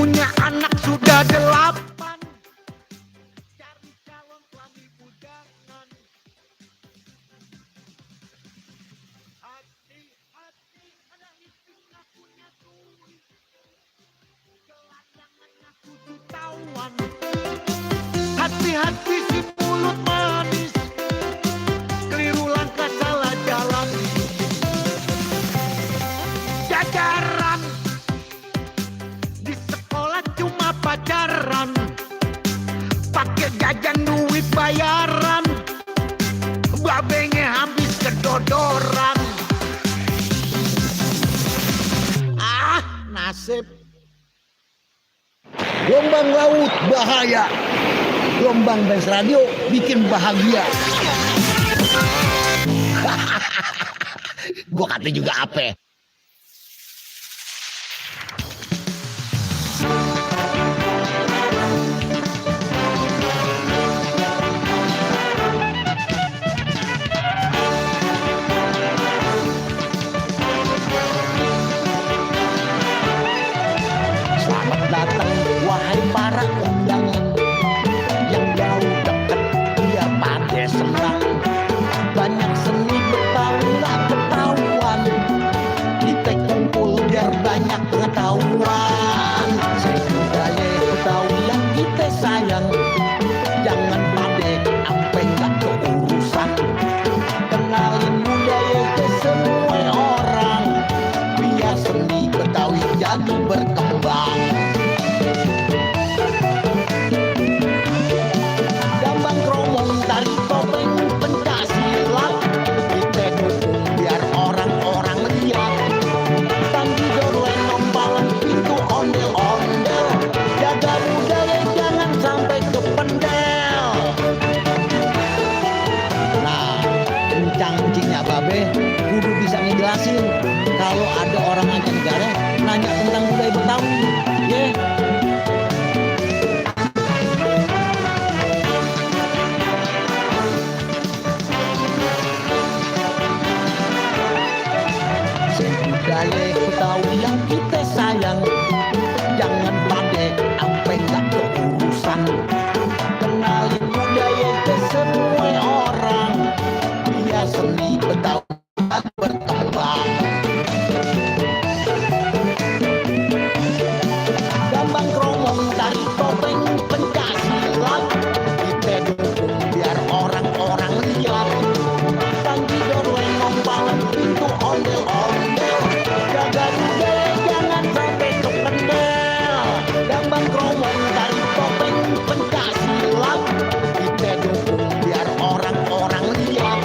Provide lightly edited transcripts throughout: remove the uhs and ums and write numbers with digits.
punya anak sudah 8. Cari calon suami bujangan. Hati-hati ada istri nggak punya duit. Gelandangan ngaku jutawan. Hati-hati si mulut manis. Keliru langkah salah jalan. Jajaran di sekolah cuma pacaran. Pakai jajan duit bayaran. Babenya habis kedodoran. Ah, nasib. Gelombang laut bahaya, gelombang Benz Radio bikin bahagia. Gua kata juga apa? Selamat datang wahai para undangan yang jauh dekat biar pada senang. Banyak seni Betawi gak ketahuan, kita kumpul biar banyak pengetahuan. Budaya Betawi yang kita sayang, jangan pada sampai gak keurusan. Kenalin budaya ke semua orang, biar seni Betawi jadi berkembang. Gambang kromong tari topeng pencaksilat, kita dukung biar orang-orang lihat. Tanggidor lenong balang pintu ondel-ondel, jaga budaya jangan sampai kependel. Nah, kencang-kencingnya babe kudu bisa ngejelasin kalau ada orang mancanegara nanya tentang budaya Betawi, ya. Budaya Betawi yang kita sayang, jangan pada sampai nggak keurusan. Kenalin budaya ke semua orang, biar seni Betawi berkembang. Gambang kromong tari topeng pencaksilat, kita dukung biar orang-orang lihat. Tanggidor lenong balang pintu ondel-ondel, jaga budaya jangan sampai kependel. Gambang kromong tari topeng pencaksilat, kita dukung biar orang-orang lihat.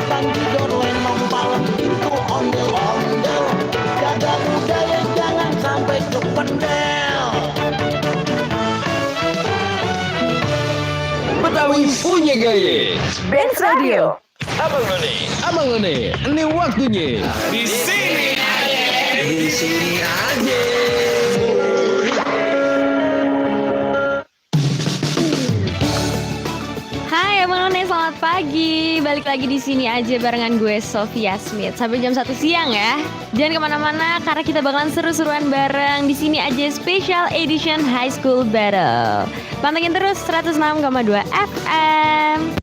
Tanggidor lenong balang pintu ondel-ondel, jaga budaya jangan sampai kependel. Betawi punya gaya. Benz Radio. Abang None, ini waktunya. Di sini aja. Di sini aja. Hai Abang None, selamat pagi. Balik lagi di sini aja barengan gue Sofia Smith sampai jam 1 siang ya. Jangan kemana-mana karena kita bakalan seru-seruan bareng di sini aja Special Edition High School Battle. Pantengin terus 106,2 FM.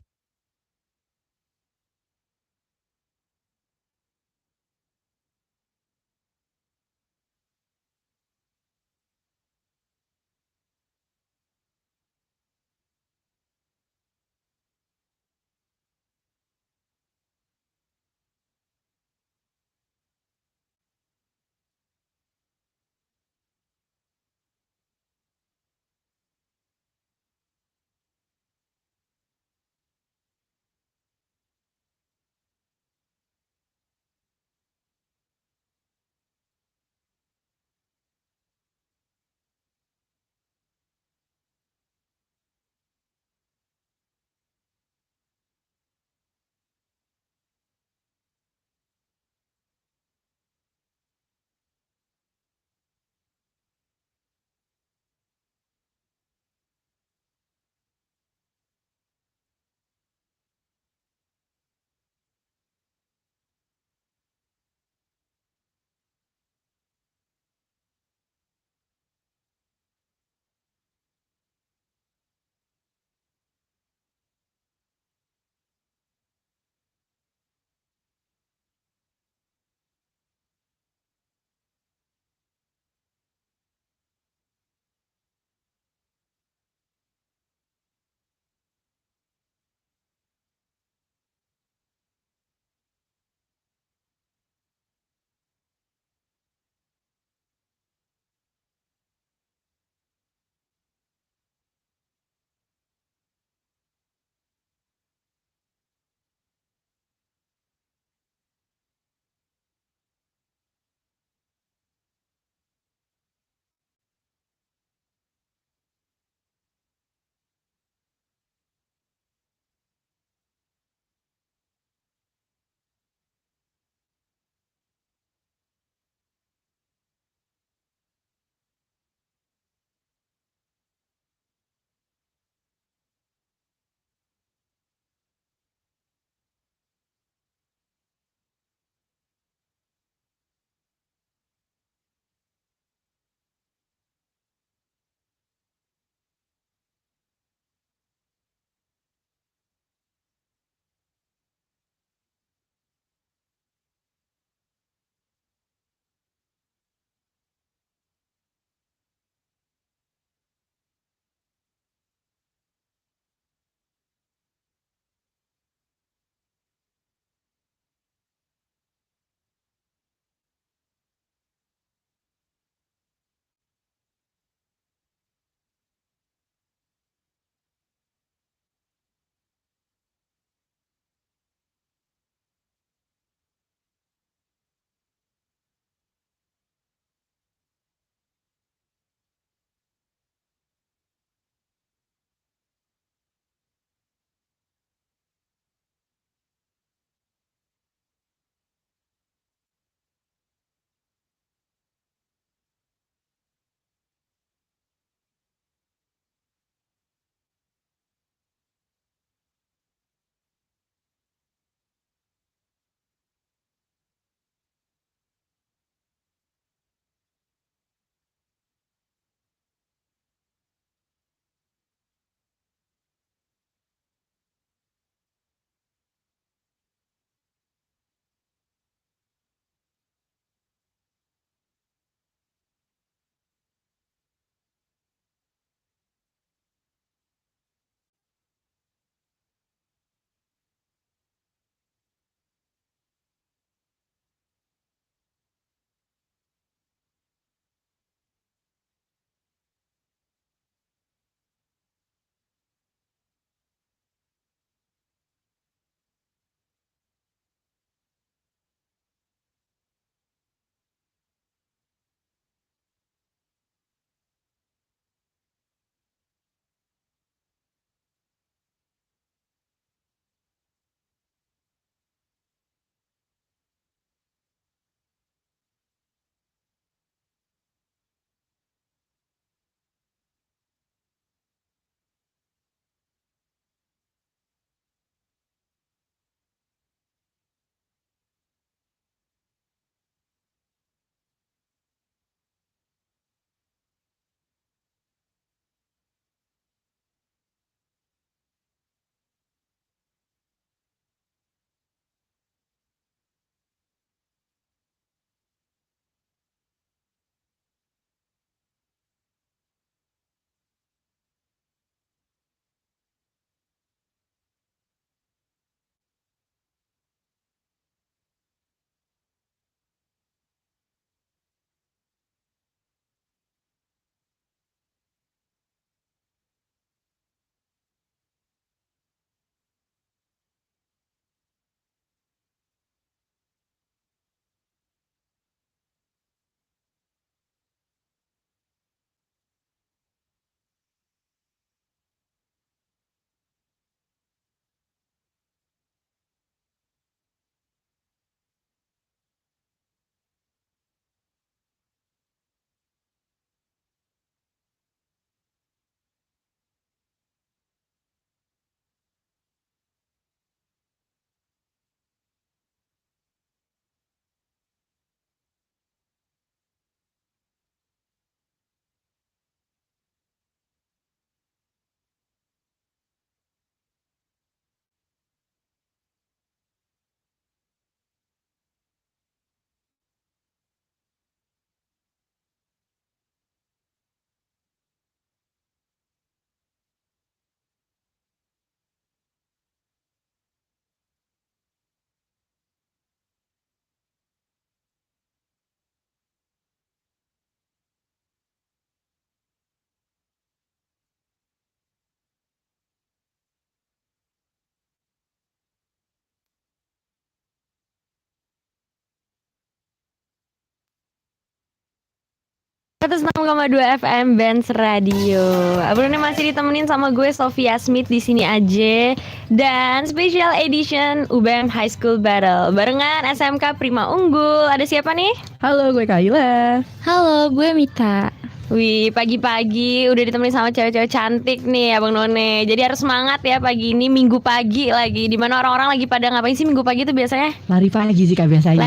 106,2 FM Benz Radio. Abang None masih ditemenin sama gue Sofia Smith di sini aja. Dan special edition UBM High School Battle barengan SMK Prima Unggul. Ada siapa nih? Halo, gue Kaila. Halo, gue Mita. Wih, pagi-pagi udah ditemenin sama cewek-cewek cantik nih Abang None. Jadi harus semangat ya pagi ini, minggu pagi lagi. Dimana orang-orang lagi pada ngapain sih minggu pagi itu biasanya? Lari pagi sih Kak biasanya.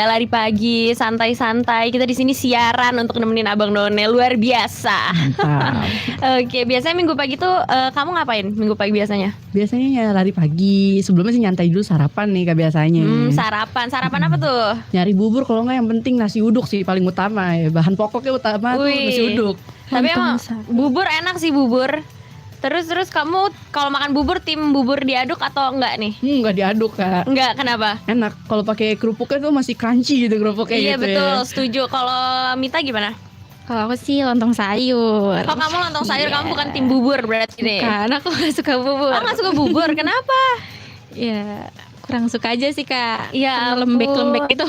Lari pagi, santai-santai. Kita di sini siaran untuk nemenin Abang None, luar biasa. Mantap. Oke, biasanya minggu pagi tuh kamu ngapain minggu pagi biasanya? Biasanya ya lari pagi. Sebelumnya sih nyantai dulu sarapan nih Kak biasanya. Sarapan apa tuh? Nyari bubur, kalau nggak yang penting nasi uduk sih paling utama ya. Bahan pokoknya utama tuh nasi uduk. Tapi emang bubur enak sih bubur. Terus kamu kalau makan bubur tim bubur diaduk atau enggak nih? Nggak diaduk Kak. Enggak, kenapa? Enak. Kalau pakai kerupuknya tuh masih crunchy gitu kerupuknya Iya gitu betul, ya. setuju. Kalau Mita gimana? Kalau aku sih lontong sayur. Kalau kamu lontong sayur, kamu bukan tim bubur berarti nih. Karena aku gak suka bubur. Oh, nggak suka bubur, kenapa? Ya kurang suka aja sih Kak. Ya Karena lembek-lembek itu.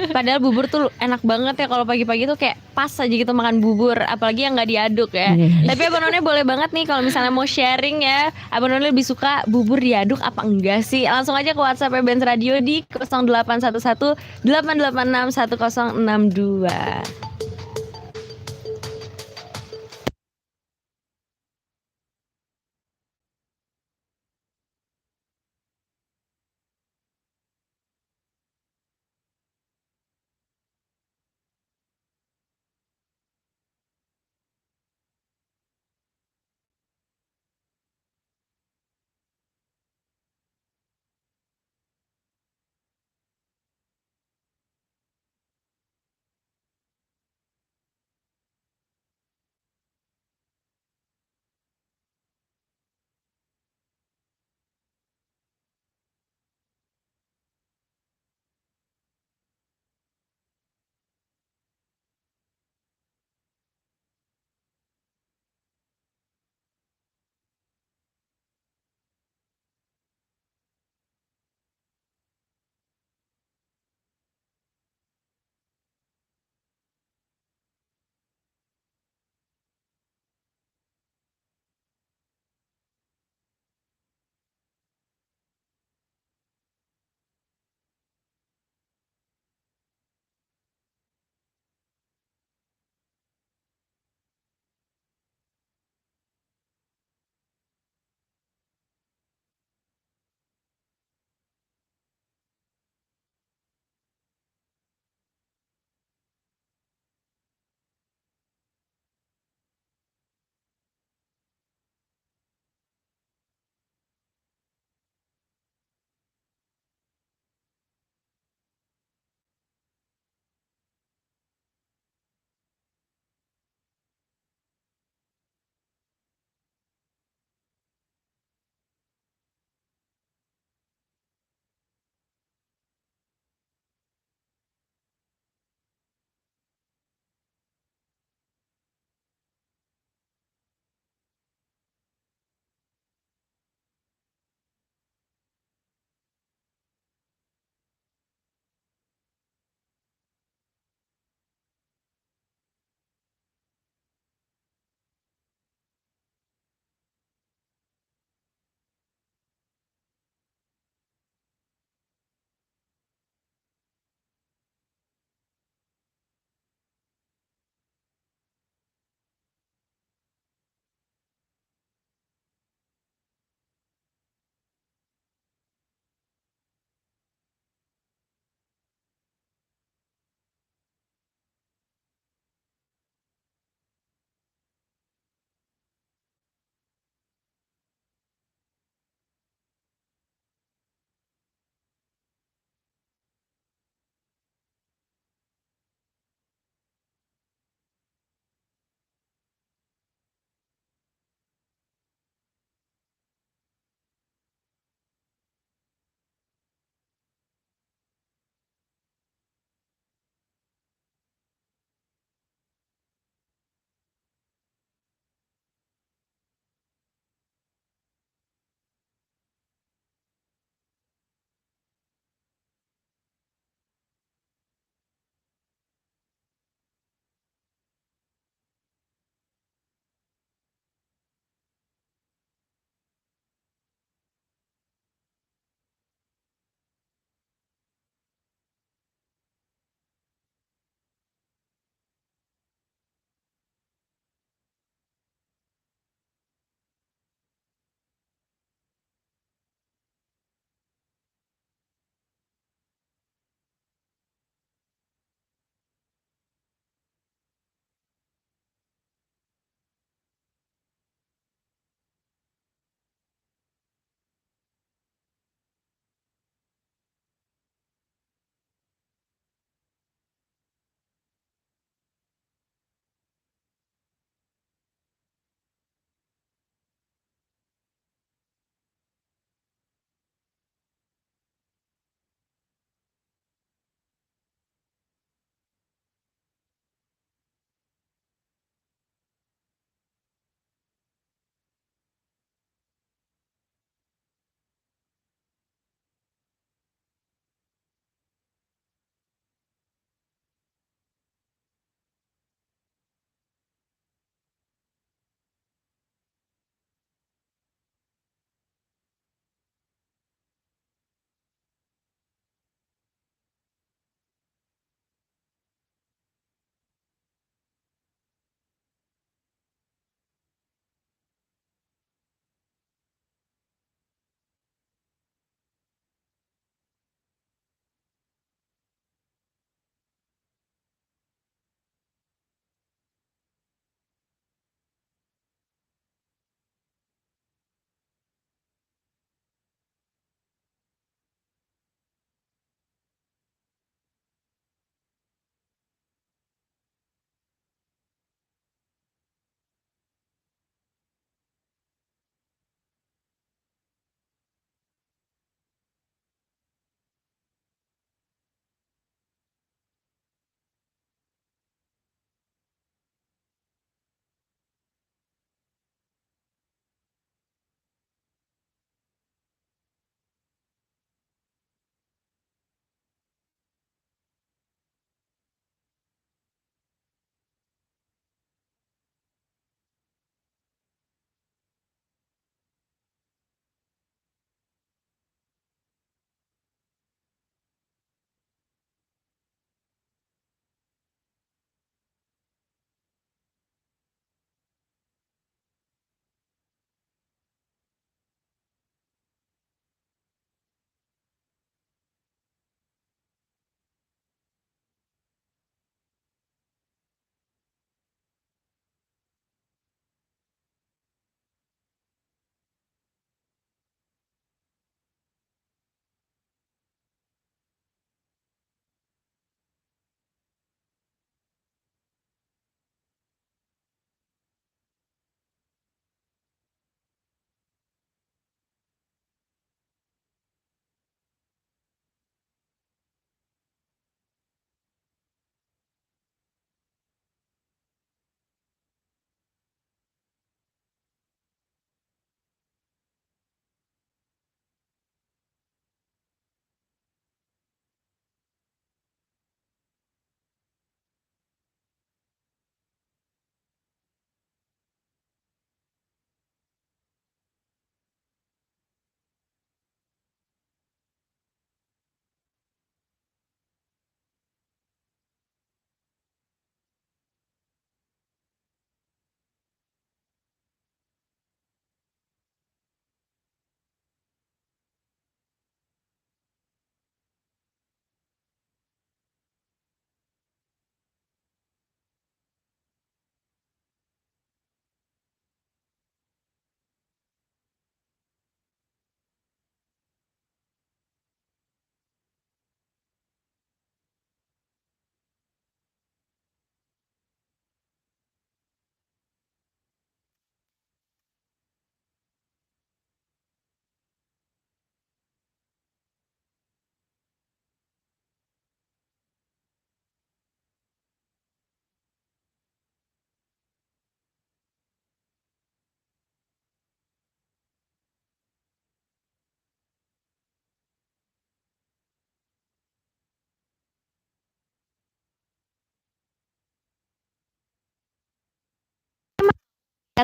Padahal bubur tuh enak banget ya kalau pagi-pagi tuh kayak pas aja gitu makan bubur, apalagi yang nggak diaduk ya. Tapi Abang None boleh banget nih kalau misalnya mau sharing ya, Abang None lebih suka bubur diaduk apa enggak sih? Langsung aja ke WhatsApp Benz Radio di 0811 886 1062.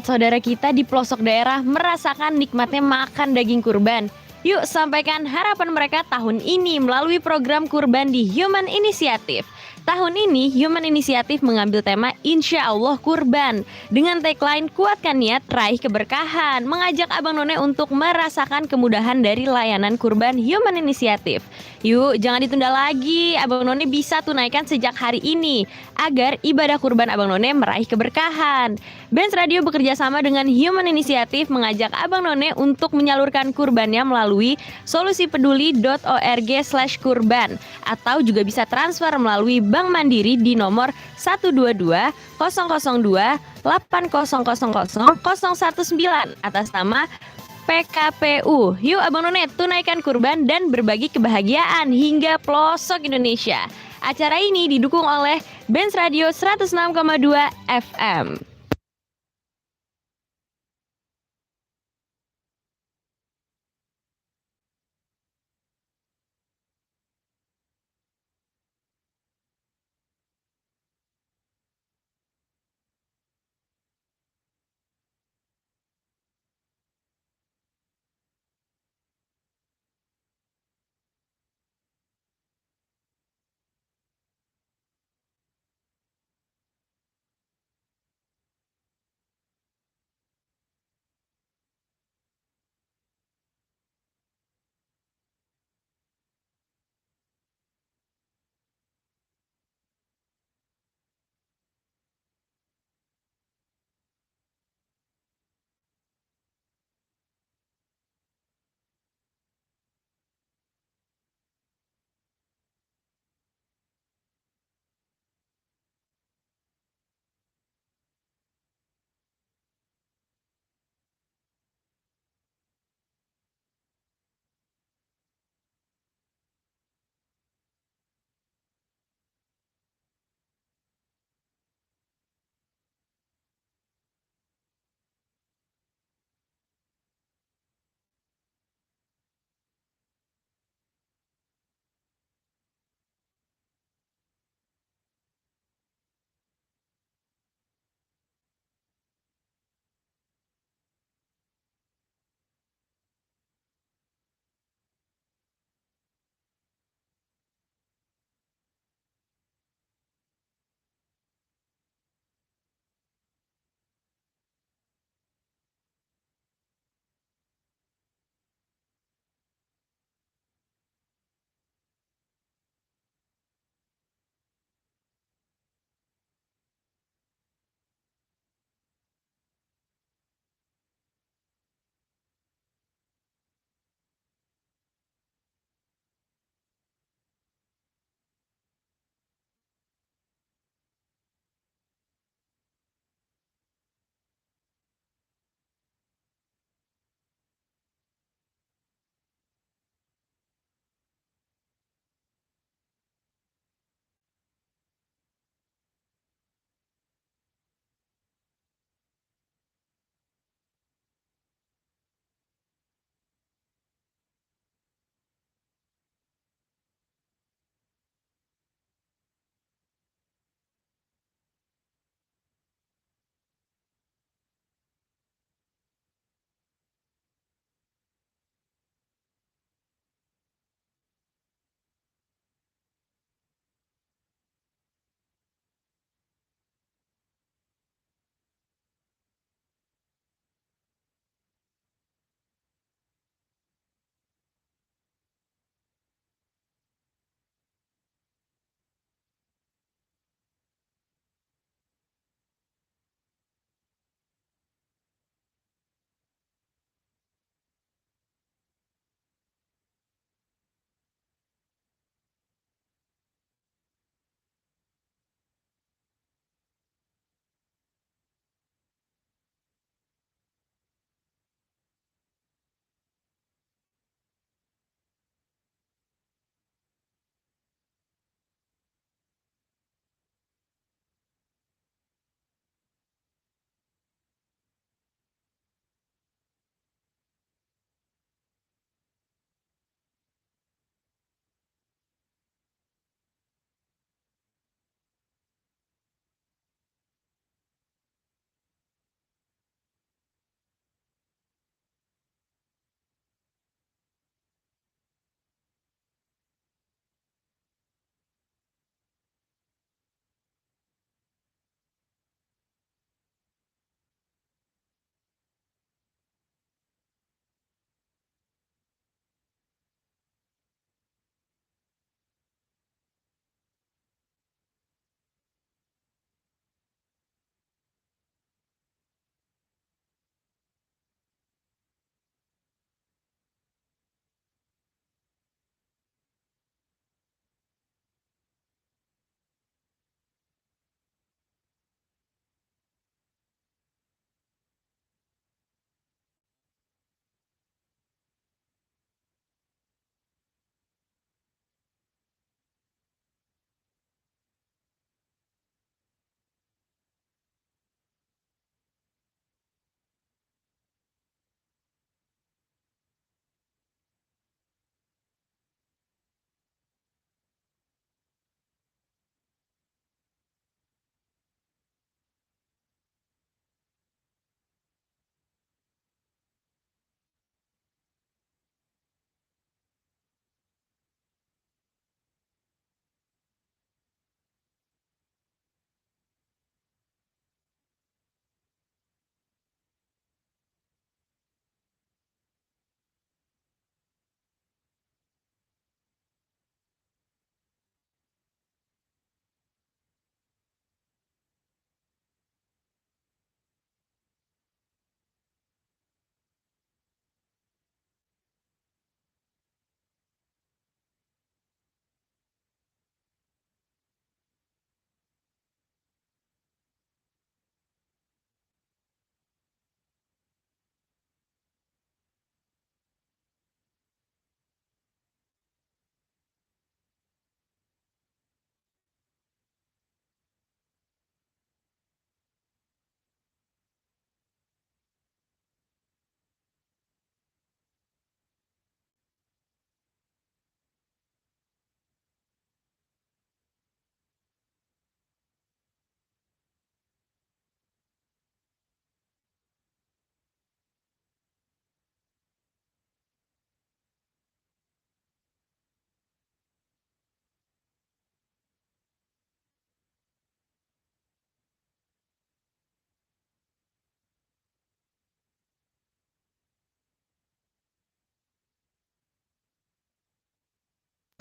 saudara kita di pelosok daerah merasakan nikmatnya makan daging kurban. Yuk sampaikan harapan mereka tahun ini melalui program kurban di Human Initiative. Tahun ini Human Initiative mengambil tema Insya Allah Kurban dengan tagline kuatkan niat raih keberkahan, mengajak Abang None untuk merasakan kemudahan dari layanan kurban Human Initiative. Yuk jangan ditunda lagi, Abang None bisa tunaikan sejak hari ini agar ibadah kurban Abang None meraih keberkahan. Benz Radio bekerja sama dengan Human Initiative mengajak Abang None untuk menyalurkan kurbannya melalui solusipeduli.org/kurban atau juga bisa transfer melalui Bank Mandiri di nomor 122 002 8000 019 atas nama PKPU. Yuk Abang None tunaikan kurban dan berbagi kebahagiaan hingga pelosok Indonesia. Acara ini didukung oleh Benz Radio 106,2 FM.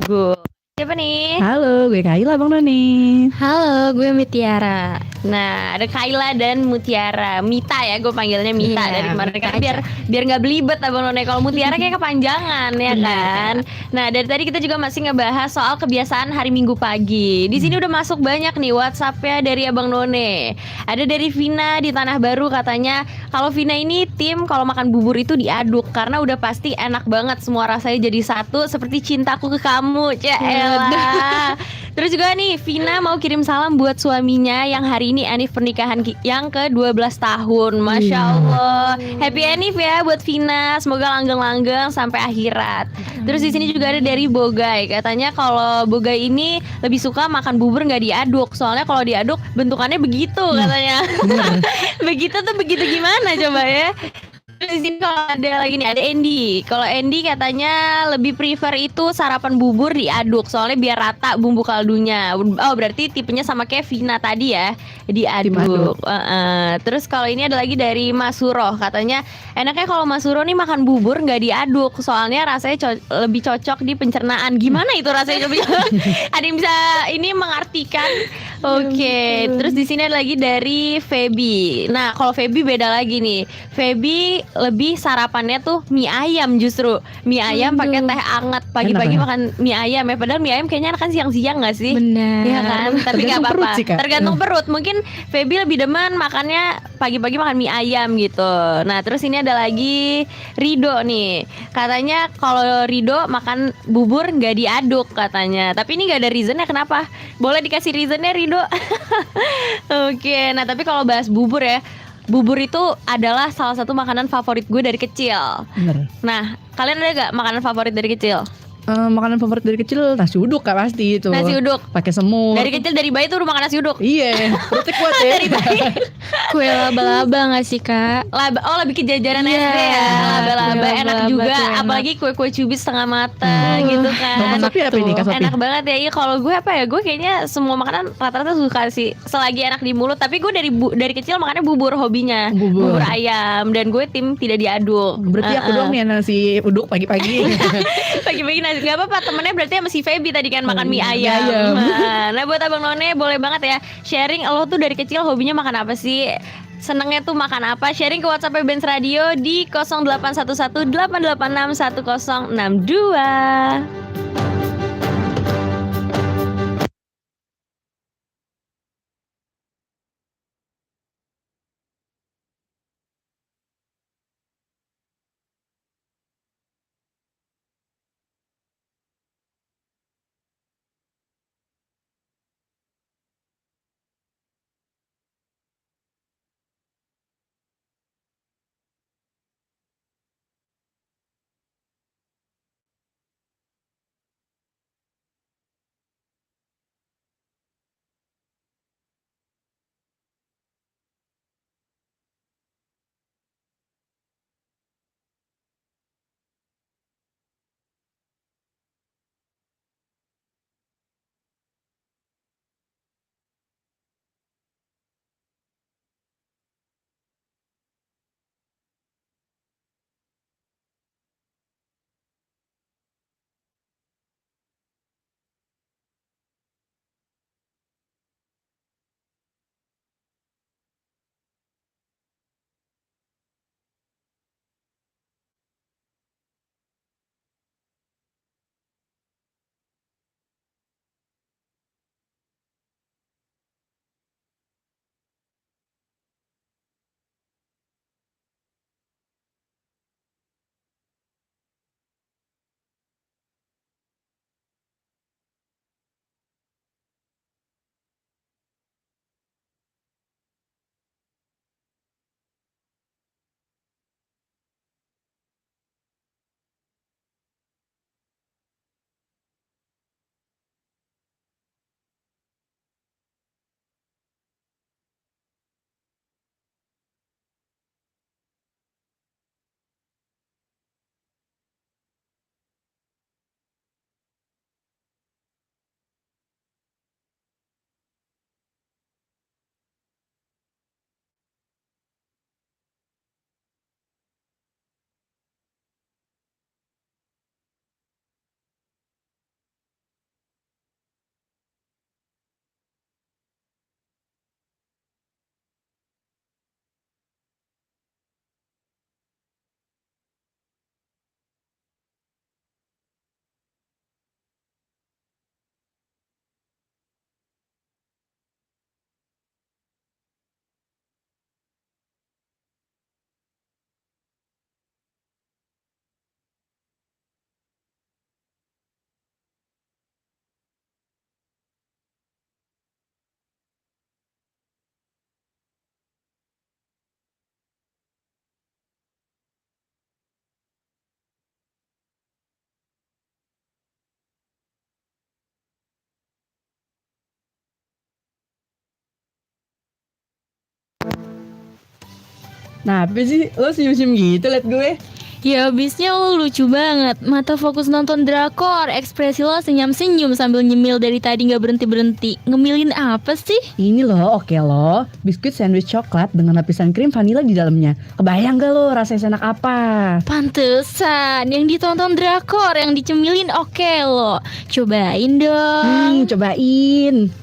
Gue siapa nih? Halo, gue Kaila Bang Noni. Halo, gue Mitiara. Nah, ada Kaila dan Mutiara. Mita ya, gue panggilnya Mita Iya, dari kemarin Mita kan biar nggak belibet Abang None. Kalau Mutiara kayak kepanjangan ya Benar. kan. Nah, dari tadi kita juga masih ngebahas soal kebiasaan hari Minggu pagi. Di sini udah masuk banyak nih WhatsApp-nya dari Abang None. Ada dari Vina di Tanah Baru, katanya kalau Vina ini tim kalau makan bubur itu diaduk karena udah pasti enak banget, semua rasanya jadi satu seperti cintaku ke kamu. Elah. Terus juga nih Vina mau kirim salam buat suaminya yang hari ini anniv pernikahan yang ke-12 tahun. Masya Allah. Happy anniv ya buat Vina. Semoga langgeng-langgeng sampai akhirat. Terus di sini juga ada dari Bogai. Katanya kalau Bogai ini lebih suka makan bubur nggak diaduk. Soalnya kalau diaduk bentukannya begitu katanya. Begitu tuh begitu gimana coba ya? Di sini kalau ada lagi nih, ada Andy. Kalau Andy katanya lebih prefer itu sarapan bubur diaduk, soalnya biar rata bumbu kaldunya. Oh, berarti tipenya sama kayak Vina tadi ya, diaduk. Terus kalau ini ada lagi dari Mas Suroh, katanya enaknya kalau Mas Suroh nih makan bubur nggak diaduk, soalnya rasanya lebih cocok di pencernaan. Gimana itu rasanya? Ada yang bisa ini mengartikan? Oke, terus di sini ada lagi dari Feby. Nah, kalau Feby beda lagi nih. Feby lebih sarapannya tuh mie ayam justru. Mie ayam pakai teh anget pagi-pagi Enak ya? makan mie ayam ya. Padahal mie ayam kayaknya kan siang-siang nggak sih? Benar. Iya kan? Tapi nggak Tergantung perut apa-apa. sih, Kak. Tergantung perut. Mungkin Feby lebih demen makannya pagi-pagi makan mie ayam gitu. Nah, terus ini ada lagi Rido nih. Katanya kalau Rido makan bubur nggak diaduk katanya. Tapi ini nggak ada reasonnya kenapa. Boleh dikasih reasonnya Rido? Oke, nah tapi kalau bahas bubur ya, bubur itu adalah salah satu makanan favorit gue dari kecil. Bener. Nah, kalian ada gak makanan favorit dari kecil? Makanan favorit dari kecil nasi uduk Kak pasti itu. Nasi uduk. Pakai semur. Dari kecil dari bayi tuh udah makan nasi uduk. Iya, perutnya kuat ya. Dari bayi. Kue laba-laba gak sih, Kak? Lebih ke jajanan Iya, SD ya. Laba-laba kue enak laba-laba juga, tuh enak. apalagi kue-kue cubit setengah matang gitu kan. Kalau Kak Sofi apa ini Kak Sofi? Enak banget ya. Iya, kalau gue apa ya? Gue kayaknya semua makanan rata-rata suka sih. Selagi enak di mulut. Tapi gue dari kecil makannya bubur hobinya. Bubur. Ayam. Dan gue tim tidak diaduk. Berarti aku doang nih yang nasi uduk pagi-pagi. Pagi-pagi nasi. Gak apa-apa, temennya berarti sama si Feby tadi kan makan mie mie ayam. ayam. Nah buat Abang None boleh banget ya sharing, lo tuh dari kecil hobinya makan apa sih? Senengnya tuh makan apa? Sharing ke WhatsApp Benz Radio di 0811 886 1062. Nah, apa sih? Lo senyum-senyum gitu liat gue. Ya abisnya lo lucu banget. Mata fokus nonton drakor, ekspresi lo senyum-senyum sambil nyemil dari tadi gak berhenti-berhenti. Ngemilin apa sih? Ini loh, oke loh. Biskuit sandwich coklat dengan lapisan krim vanila di dalamnya. Kebayang gak lo rasanya enak apa? Pantesan, yang ditonton drakor, yang dicemilin oke lo. Cobain dong. Cobain.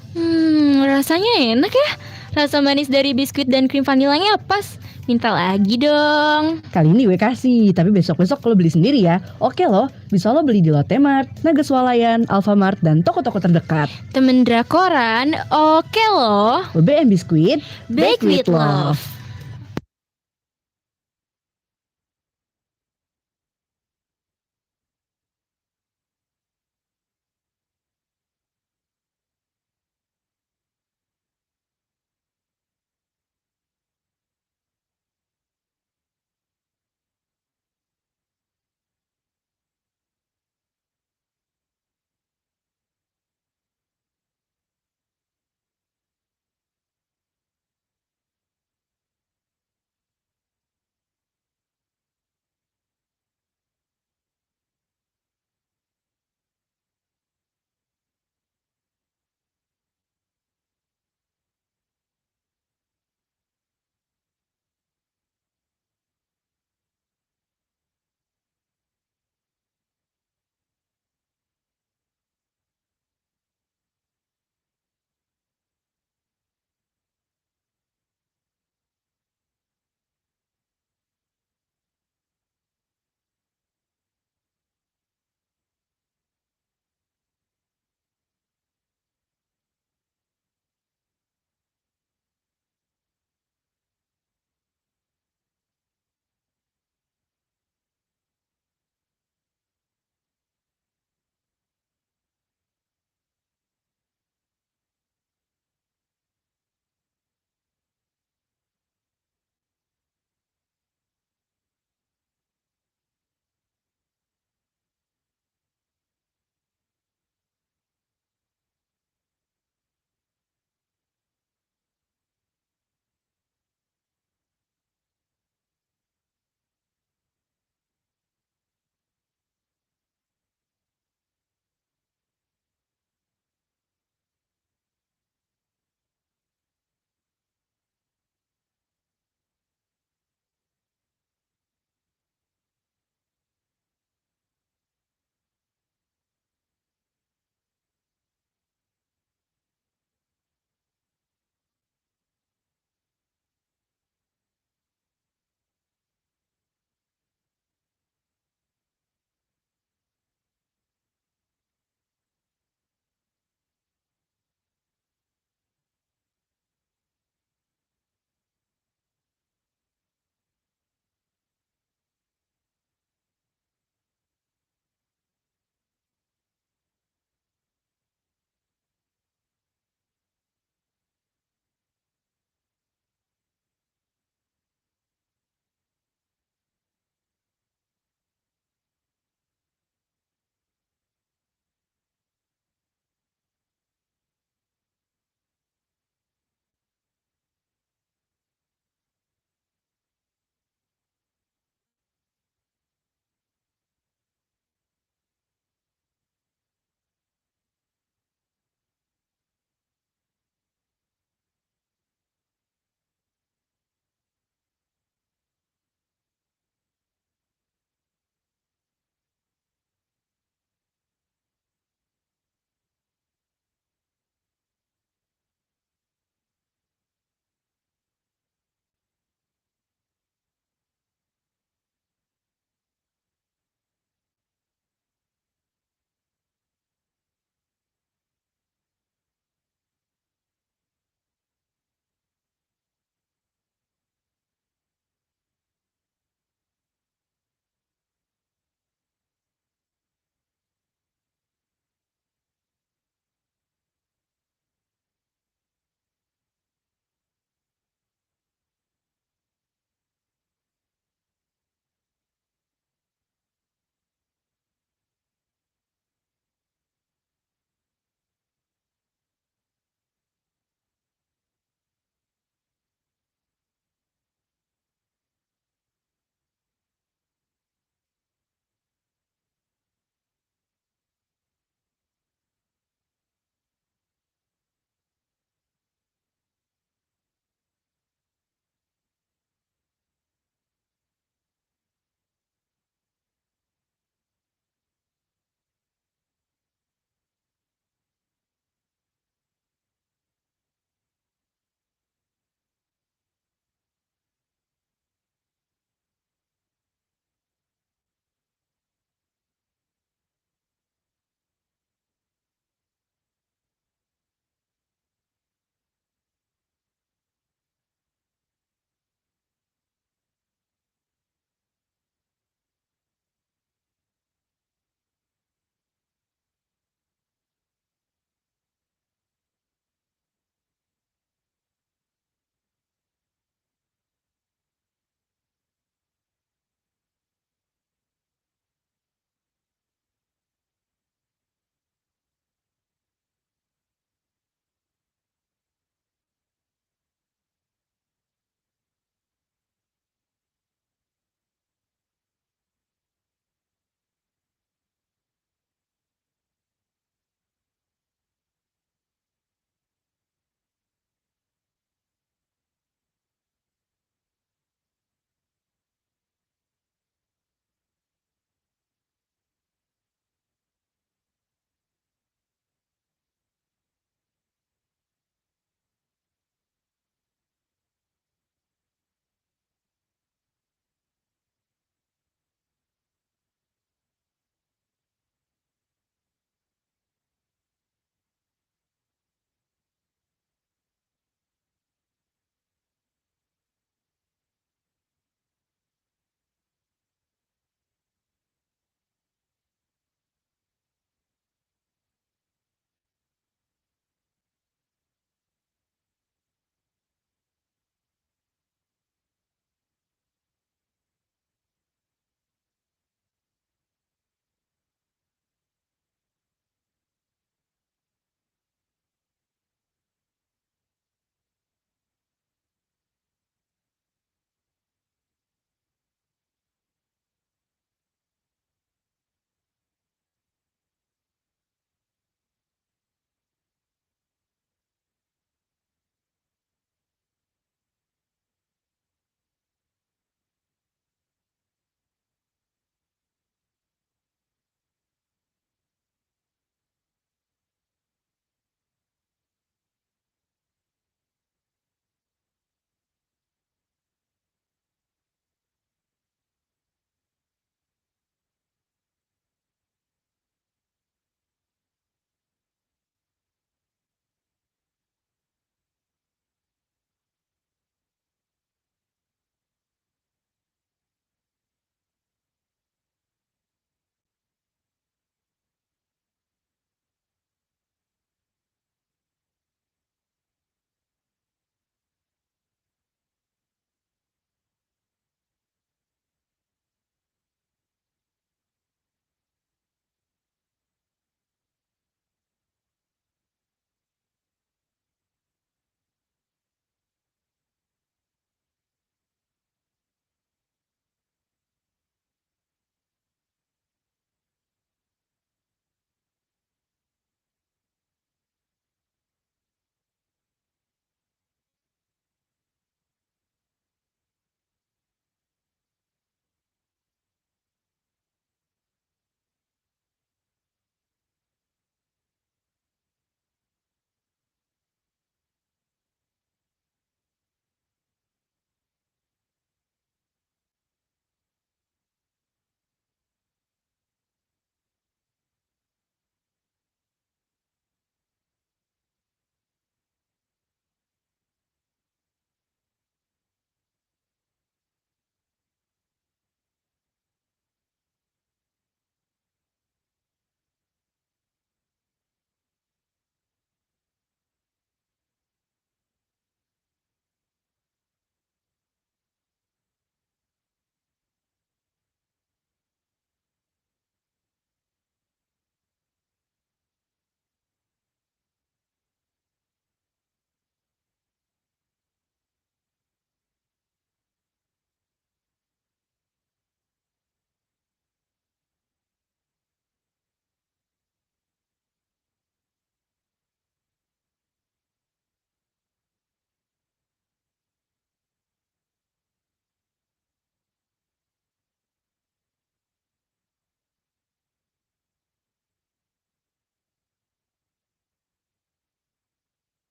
Rasanya enak ya. Rasa manis dari biskuit dan krim vanilanya pas. Minta lagi dong. Kali ini gue kasih, tapi besok-besok lo beli sendiri ya. Oke loh, bisa lo beli di Lotte Mart, Naga Swalayan, Alfamart, dan toko-toko terdekat. Temen drakoran, oke loh. BBM Biskuit, Bake with love.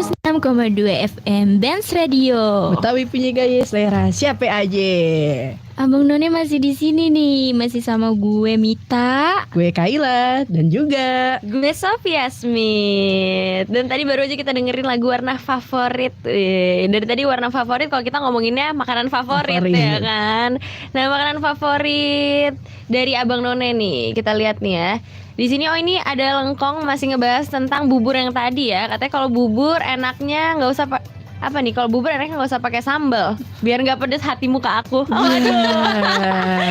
106,2 FM Benz Radio. Betawi punya gaya selera siapa aja. Abang None masih di sini nih, masih sama gue Mita. Gue Kaila dan juga Gue Sophia Smith. Dan tadi baru aja kita dengerin lagu warna favorit. Dari tadi warna favorit kalau kita ngomonginnya makanan favorit, Favorit. ya kan. Nah, makanan favorit dari Abang None nih. Kita lihat nih ya. Di sini ini ada lengkong masih ngebahas tentang bubur yang tadi ya. Katanya kalau bubur enaknya nggak usah apa nih, kalau bubur enaknya nggak usah pakai sambal biar nggak pedes hati muka aku.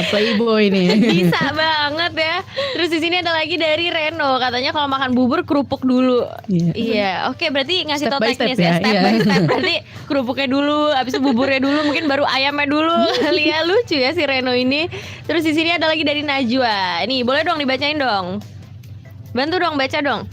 Playboy nih. Bisa banget ya. Terus di sini ada lagi dari Reno, katanya kalau makan bubur kerupuk dulu. Iya. Iya, oke, berarti ngasih Step tau by step teknis ya, ya, step iya. by step. Berarti kerupuknya dulu, habis itu buburnya dulu, mungkin baru ayamnya dulu. Kali ya, lucu ya si Reno ini. Terus di sini ada lagi dari Najwa. Nih, boleh dong dibacain dong. Bantu dong, baca dong.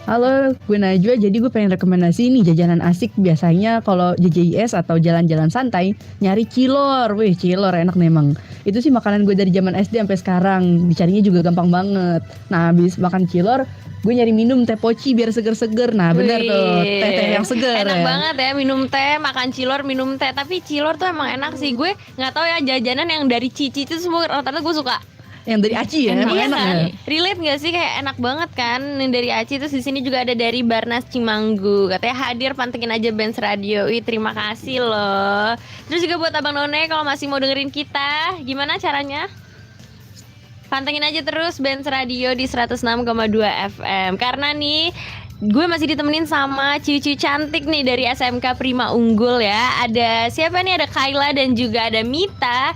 Halo, gue Najwa. Jadi gue pengen rekomendasi nih jajanan asik. Biasanya kalau JJIS atau jalan-jalan santai nyari cilor. Wih, cilor enak memang. Itu sih makanan gue dari zaman SD sampai sekarang. Dicarinya juga gampang banget. Nah, habis makan cilor, gue nyari minum teh poci biar seger-seger. Nah, benar tuh, Wih, teh yang seger. enak ya. banget ya, minum teh, makan cilor, minum teh. Tapi cilor tuh emang enak sih. Gue nggak tahu ya, jajanan yang dari Cici itu semua rata-rata gue suka. Yang dari Aci ya, emang Iya enak kan? ya. Relate gak sih, kayak enak banget kan yang dari Aci. Terus di sini juga ada dari Barnas Cimanggu, katanya hadir pantengin aja Benz Radio. Wih, terima kasih loh. Terus juga buat Abang None kalau masih mau dengerin kita, gimana caranya? Pantengin aja terus Benz Radio di 106,2 FM. Karena nih gue masih ditemenin sama cici cantik nih dari SMK Prima Unggul ya. Ada siapa nih? Ada Kaila dan juga ada Mita.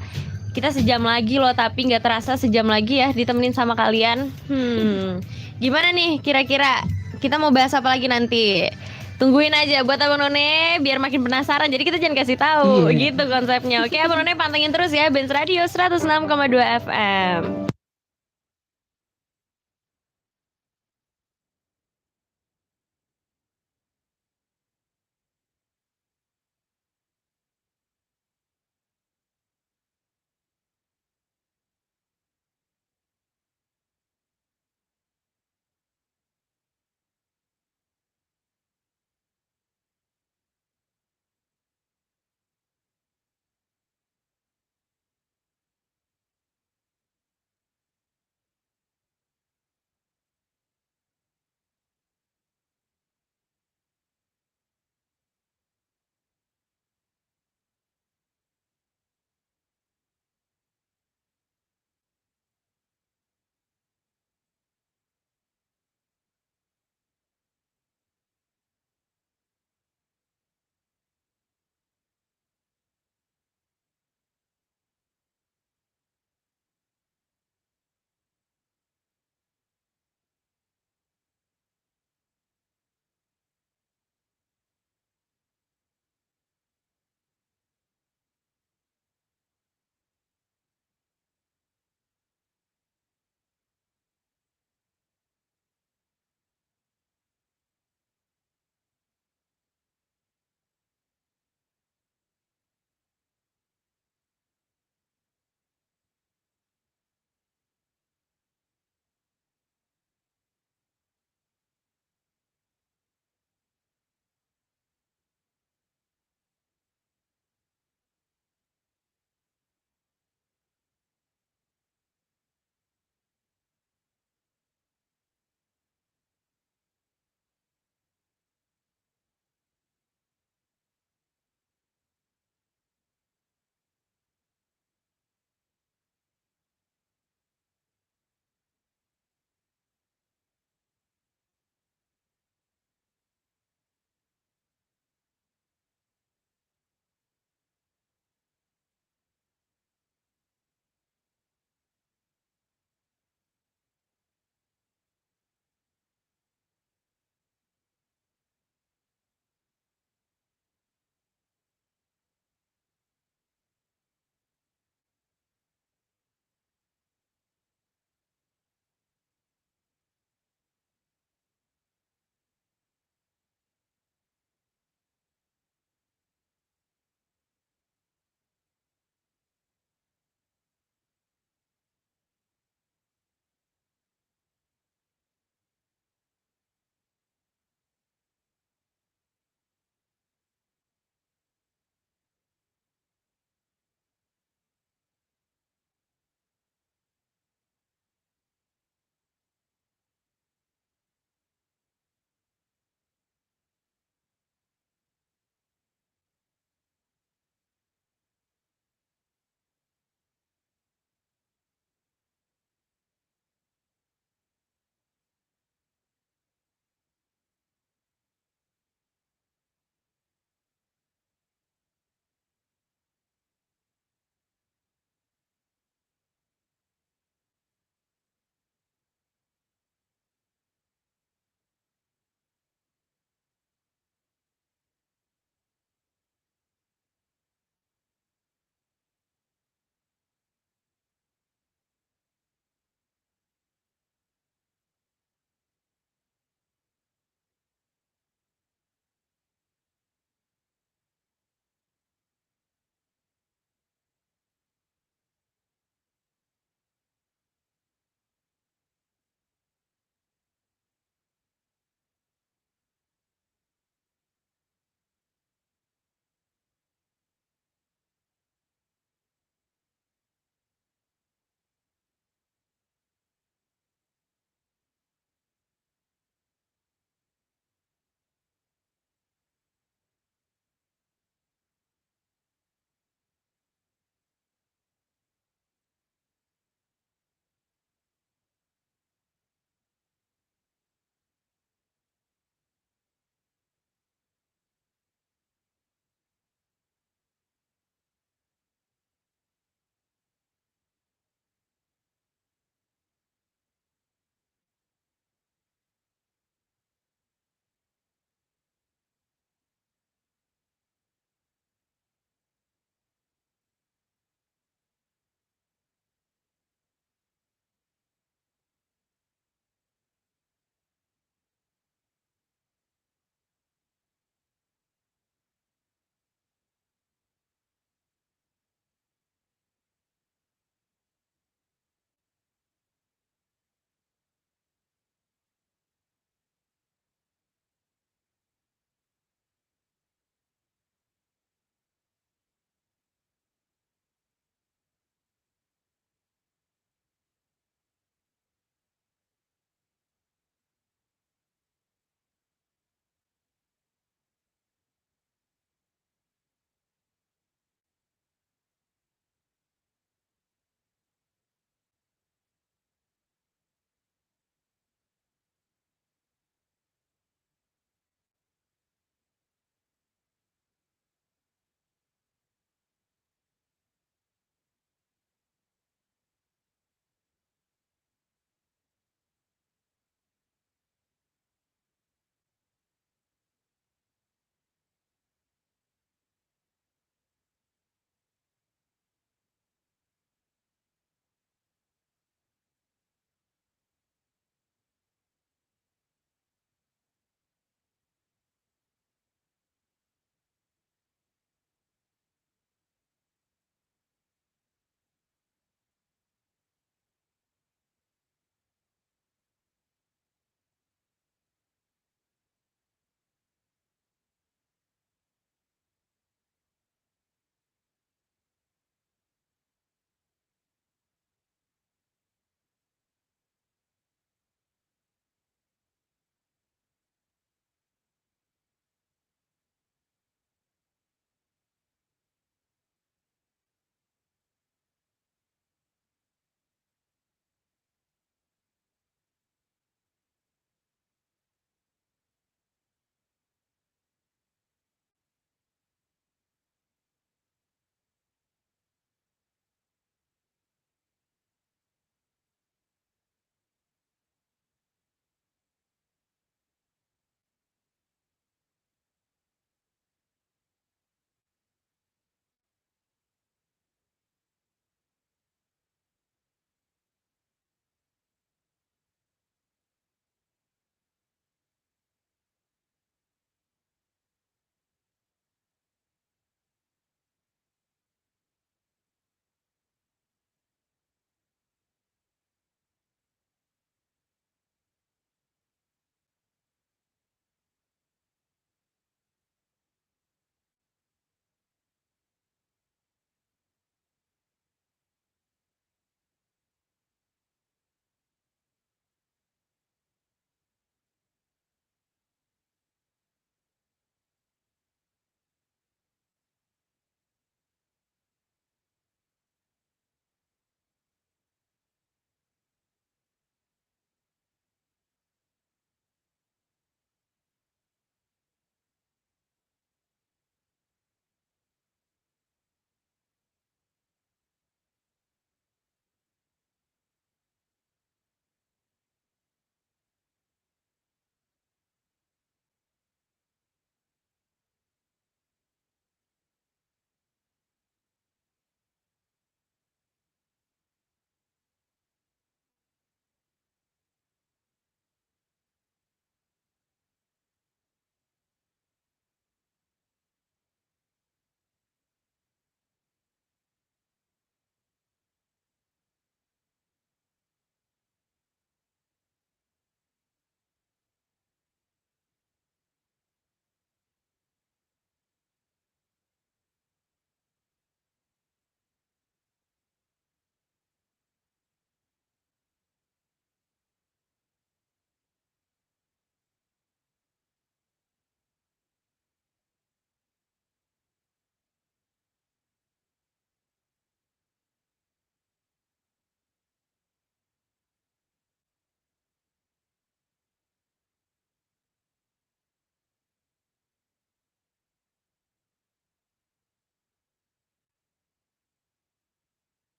Kita sejam lagi loh, tapi nggak terasa sejam lagi ya ditemenin sama kalian. Gimana nih kira-kira kita mau bahas apa lagi nanti? Tungguin aja buat Abang None biar makin penasaran. Jadi kita jangan kasih tahu, Iya. gitu konsepnya. Oke, Abang None pantengin terus ya Benz Radio 106,2 FM.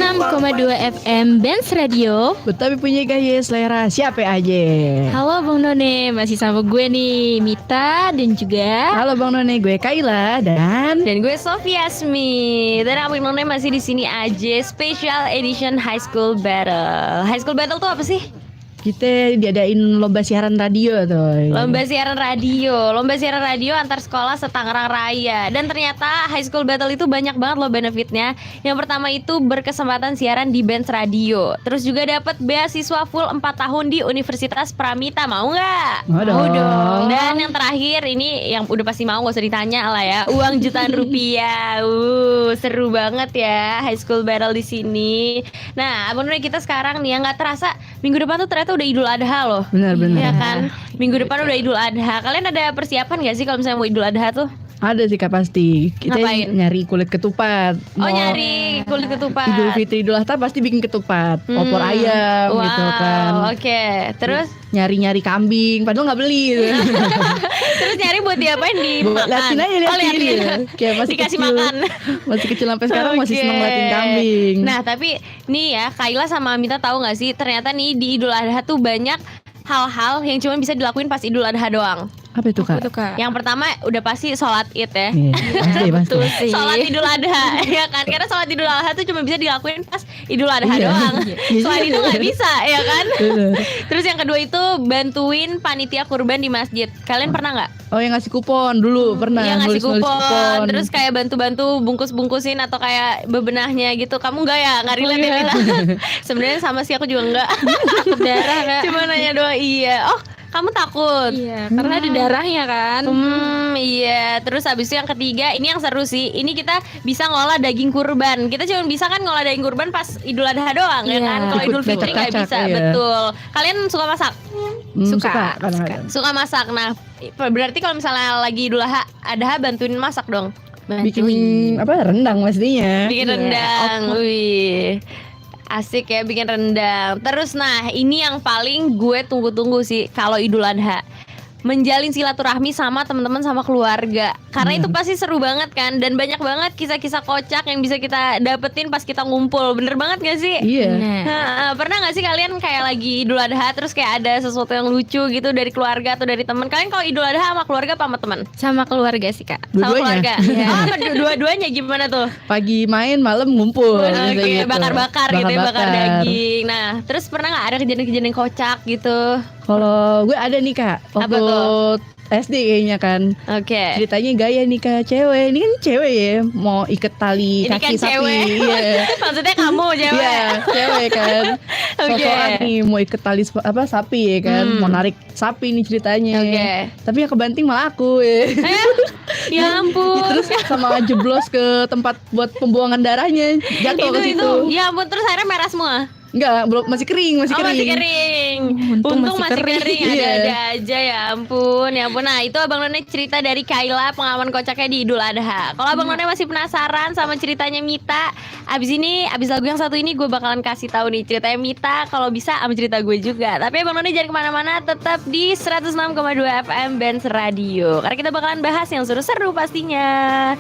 106,2 FM Benz Radio. Betawi punya gaya selera siapa aja. Halo Bang None, masih sama gue nih Mita dan juga Halo Bang None, gue Kaila dan gue Sofia Smith. Dan Abang None masih di sini aja Special Edition High School Battle. High School Battle tuh apa sih? kita diadain lomba siaran radio tuh. Lomba siaran radio antar sekolah setangerang Raya. Dan ternyata High School Battle itu banyak banget loh benefitnya. Yang pertama itu berkesempatan siaran di Benz Radio. Terus juga dapat beasiswa full 4 tahun di Universitas Pramita. Mau nggak? Mau dong. Dan yang terakhir ini yang udah pasti mau, gak usah ditanya lah ya. Uang jutaan rupiah. Seru banget ya High School Battle di sini. Nah, Abang Nuri, kita sekarang nih yang nggak terasa minggu depan tuh ternyata udah Idul Adha loh. Benar-benar. Ya kan? Minggu depan udah Idul Adha. Kalian ada persiapan gak sih kalau misalnya mau Idul Adha tuh? Ada sih Kak pasti. Kita Ngapain? nyari kulit ketupat. Oh, Mau nyari kulit ketupat. Idul Fitri Idul Adha pasti bikin ketupat, opor ayam Wow, gitu kan. Oke. Terus Nyari-nyari kambing, padahal nggak beli gitu. terus nyari buat diapain? Dimakan. Liatin aja, Oh, liatin. liatin. Kayak masih Dikasih kecil. makan. Masih kecil sampai sekarang masih Oke. seneng liatin kambing. Nah, tapi nih ya, Kaila sama Amita tahu nggak sih, ternyata nih di Idul Adha tuh banyak hal-hal yang cuma bisa dilakuin pas Idul Adha doang. Apa itu Kak? itu Kak. Yang pertama udah pasti sholat Id ya. Iya, pasti. Betul sih. Sholat Idul Adha ya kan, karena sholat Idul Adha tuh cuma bisa dilakuin pas Idul Adha Iya. doang. Iya. Selain itu nggak bisa ya kan. Bener. Terus yang kedua itu bantuin panitia kurban di masjid. Kalian pernah nggak? Oh yang ngasih kupon dulu pernah. Iya, ngasih nulis-nulis kupon, terus kayak bantu-bantu bungkus-bungkusin atau kayak bebenahnya gitu. Kamu nggak ya? Nggak relate ya, Mita? Sebenarnya sama sih, aku juga nggak. Darah Kak. Cuma nanya doang. Iya. Oh, kamu takut? Iya, karena ada darahnya kan. Iya. Terus habis itu yang ketiga, ini yang seru sih. Ini kita bisa ngolah daging kurban. Kita cuma bisa kan ngolah daging kurban pas Idul Adha doang ya Iya. kan. Kalau Ikut Idul Fitri nggak kacak-kacak, bisa. iya. Betul. Kalian suka masak? Suka. kadang-kadang. Suka masak. Nah, berarti kalau misalnya lagi Idul Adha bantuin masak dong. Bikin apa rendang pastinya. Bikin rendang. Wih. Asik ya bikin rendang. Terus nah, ini yang paling gue tunggu-tunggu sih kalau Idul Adha. Menjalin silaturahmi sama teman-teman sama keluarga. Karena itu pasti seru banget kan, dan banyak banget kisah-kisah kocak yang bisa kita dapetin pas kita ngumpul. Bener banget gak sih? Iya. Ha, pernah gak sih kalian kayak lagi Idul Adha terus kayak ada sesuatu yang lucu gitu dari keluarga atau dari teman? Kalian kalau Idul Adha sama keluarga apa sama teman? Sama keluarga sih Kak. Sama Dua-duanya. keluarga. Oh, apa dua-duanya gimana tuh? Pagi main malam ngumpul. Oke, Gitu. bakar-bakar gitu ya, bakar Bakar-bakar. daging. Nah, terus pernah nggak ada kejadian-kejadian kocak gitu? Kalau gue ada nih Kak, Apa waktu tuh? SD kayaknya kan. Oke. Ceritanya gaya nih Kak, cewek. Ini kan cewek ya, mau iket tali Ini kaki kan sapi. cewek. Iya. Maksudnya kamu cewek. Iya, cewek kan. Oke. Sosokan nih mau iket tali sapi ya kan, mau narik sapi nih ceritanya. Oke. Tapi yang kebanting malah aku ya. Ya ampun. Terus sama jeblos ke tempat buat pembuangan darahnya, jatuh ke situ. Ya ampun, terus akhirnya merah semua. Enggak, belum masih kering, masih Oh, kering. masih kering. Untung Untung masih masih kering. Iya. Ada-ada aja, ya ampun. Ya ampun. Nah, itu Abang None cerita dari Kaila, pengalaman kocaknya di Idul Adha. Kalau Abang None masih penasaran sama ceritanya Mita, abis lagu yang satu ini gue bakalan kasih tahu nih ceritanya Mita, kalau bisa sama cerita gue juga. Tapi Abang None jangan kemana-mana, tetap di 106,2 FM Benz Radio, karena kita bakalan bahas yang seru-seru pastinya.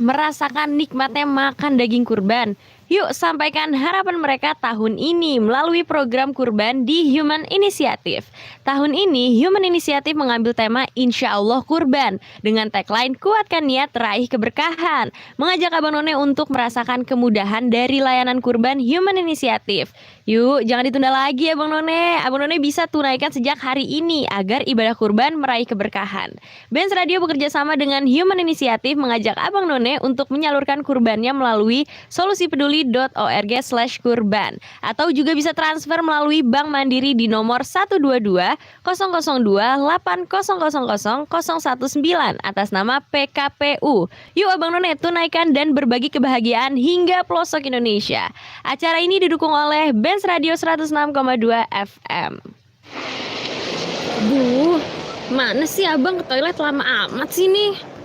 merasakan nikmatnya makan daging kurban. Yuk sampaikan harapan mereka tahun ini melalui program kurban di Human Initiative. Tahun ini Human Initiative mengambil tema Insya Allah Kurban dengan tagline kuatkan niat raih keberkahan. Mengajak Abang None untuk merasakan kemudahan dari layanan kurban Human Initiative. Yuk jangan ditunda lagi Abang None. Abang None bisa tunaikan sejak hari ini agar ibadah kurban meraih keberkahan. Benz Radio bekerja sama dengan Human Initiative mengajak Abang None untuk menyalurkan kurbannya melalui solusipeduli.org/kurban atau juga bisa transfer melalui Bank Mandiri di nomor 122 002 8000 019 atas nama PKPU. Yuk Abang None tunaikan dan berbagi kebahagiaan hingga pelosok Indonesia. Acara ini didukung oleh Benz Radio 106,2 FM. Duh, mana sih Abang ke toilet lama amat sih nih?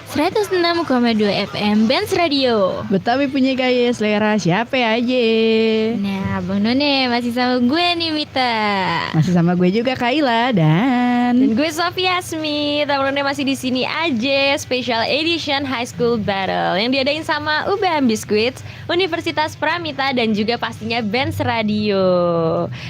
106,2 FM Benz Radio. Betawi punya gaya selera siapa aja. Nah, Bang None masih sama gue nih Mita. Masih sama gue juga Kaila Dan dan gue Sofia Smith, abang-abangnya masih di sini aja, Special Edition High School Battle yang diadain sama UBM Biskuits, Universitas Pramita dan juga pastinya Benz Radio.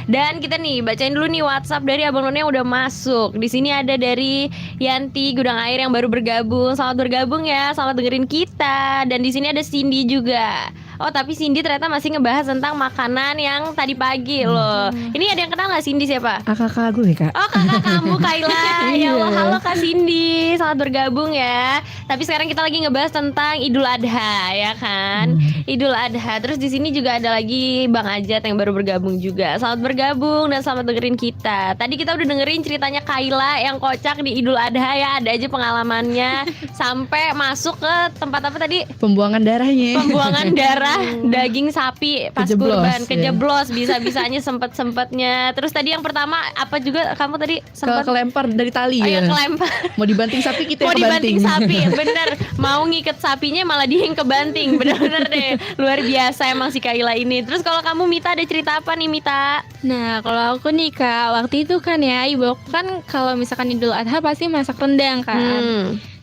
Dan kita nih bacain dulu nih WhatsApp dari abang-abangnya yang udah masuk. Di sini ada dari Yanti Gudang Air yang baru bergabung. Selamat bergabung ya, selamat dengerin kita. Dan di sini ada Cindy juga. Oh tapi Cindy ternyata masih ngebahas tentang makanan yang tadi pagi loh. Ini ada yang kenal nggak Cindy siapa? kakak gue kak. Oh kakak kamu Kaila. Ya Allah, Iya. halo Kak Cindy, selamat bergabung ya. Tapi sekarang kita lagi ngebahas tentang Idul Adha ya kan. Idul Adha. Terus di sini juga ada lagi Bang Ajat yang baru bergabung juga. Selamat bergabung dan selamat dengerin kita. Tadi kita udah dengerin ceritanya Kaila yang kocak di Idul Adha ya. Ada aja pengalamannya sampai masuk ke tempat apa tadi? Pembuangan darahnya. Pembuangan darah daging sapi pas Kejeblos, kurban, ya. kejeblos bisa-bisanya sempet-sempetnya. Terus tadi yang pertama apa juga kamu tadi sempat Kelempar dari tali ayo ya. kelempar. Mau dibanting sapi kita Mau yang dibanting kebanting. sapi, bener. Mau ngiket sapinya malah dia yang kebanting, bener-bener deh. Luar biasa emang si Kaila ini. Terus kalau kamu Mita ada cerita apa nih Mita? Nah, kalau aku nih Kak, waktu itu kan ya ibu aku kan kalau misalkan Idul Adha pasti masak rendang kan.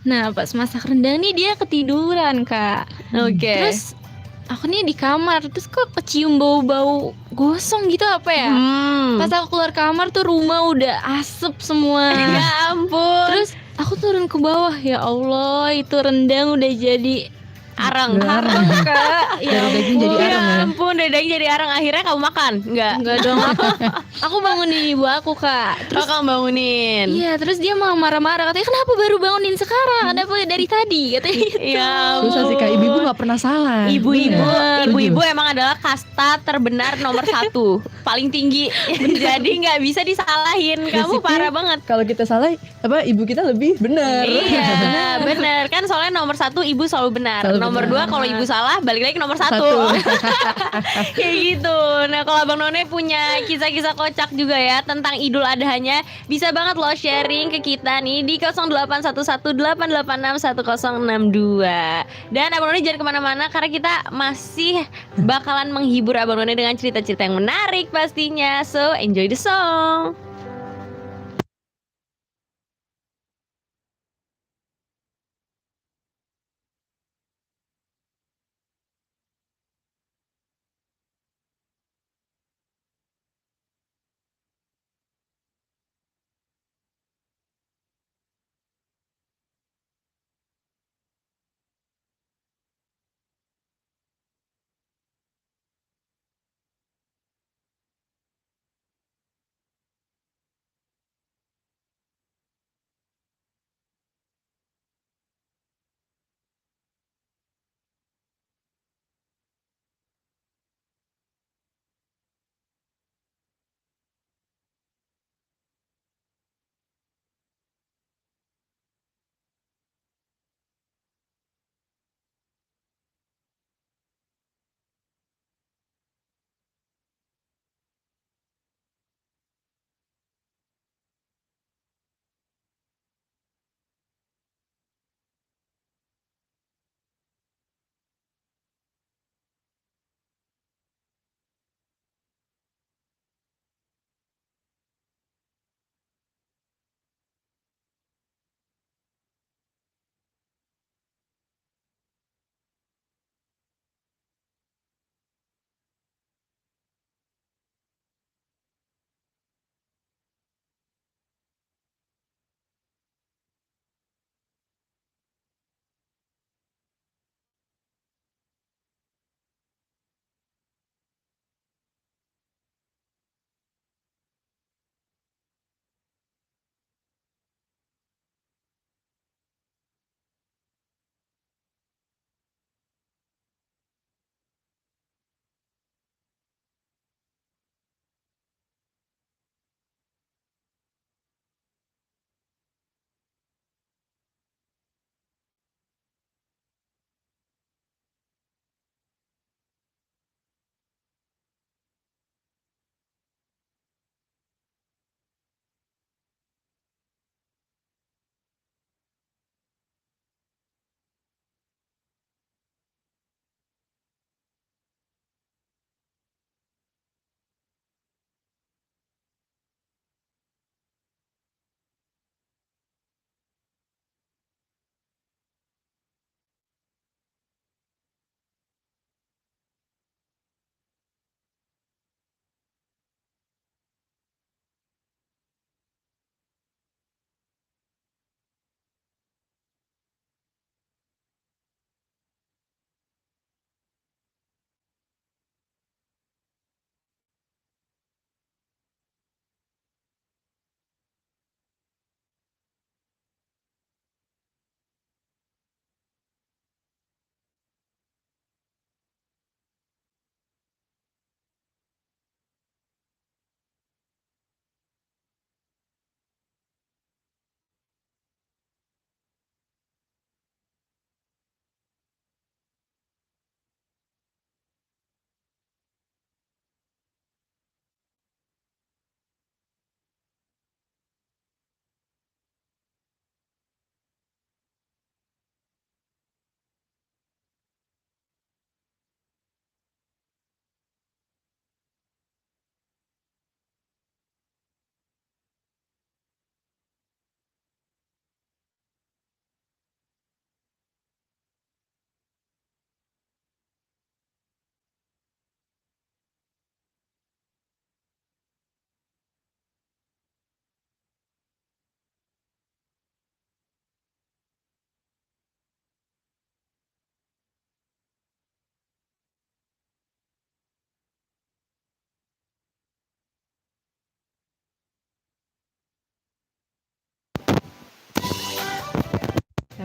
Nah, pas masak rendang nih dia ketiduran Kak. Oke. Terus aku nih di kamar, terus kok kecium bau-bau gosong gitu apa ya? Pas aku keluar kamar tuh rumah udah asep semua. Ya ampun. Terus aku turun ke bawah, ya Allah itu rendang udah jadi arang. Arang. Kak. Dari daging jadi arang Ya ya. ampun, dari daging jadi arang. Akhirnya kamu makan? Enggak. Enggak dong aku bangunin ibu aku Kak. Terus kamu bangunin. Iya, terus dia mau marah-marah katanya kenapa baru bangunin sekarang? Kenapa dari tadi? Katanya gitu. Ya Susah sih kak, ibu-ibu gak pernah salah. Ibu-ibu, Bener. ibu-ibu emang adalah kasta terbenar nomor 1, paling tinggi. Jadi nggak bisa disalahin. Kamu Basically, parah banget. Kalau kita salah, apa ibu kita lebih benar. Iya, bener kan soalnya nomor 1 ibu selalu benar. Selalu Nomor benar. 2 kalau ibu salah balik lagi ke nomor 1. Satu. Kayak gitu. Nah kalau Abang None punya kisah-kisah kocak juga ya tentang Idul Adhanya, bisa banget loh sharing ke kita nih di 0811886162. Dan Abang None jangan kemana-mana karena kita masih bakalan menghibur Abang None dengan cerita-cerita yang menarik pastinya. So enjoy the song.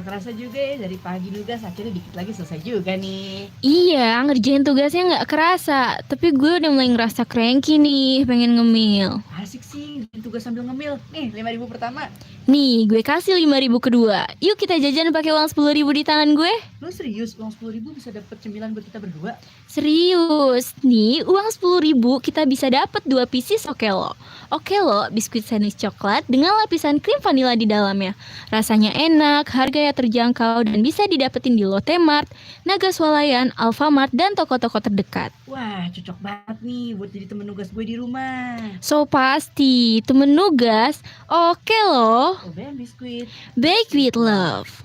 Gak kerasa juga ya, dari pagi nugas akhirnya dikit lagi selesai juga nih. Iya, ngerjain tugasnya nggak kerasa. Tapi gue udah mulai ngerasa cranky nih, pengen ngemil. Asik sih, bikin tugas sambil ngemil. Nih, 5.000 pertama. Nih, gue kasih 5.000 kedua. Yuk kita jajan pakai uang 10.000 di tangan gue. Lu serius, uang 10.000 bisa dapet cemilan buat kita berdua? Serius, nih uang 10.000 kita bisa dapat 2 pieces Okelo. Okelo, biskuit sandwich coklat dengan lapisan krim vanila di dalamnya. Rasanya enak, harganya terjangkau dan bisa didapetin di Lotte Mart, Naga Swalayan, Alfamart, dan toko-toko terdekat. Wah, cocok banget nih buat jadi temen nugas gue di rumah. So pasti, temen nugas, Okelo, Oh, Ben biskuit. bake with love.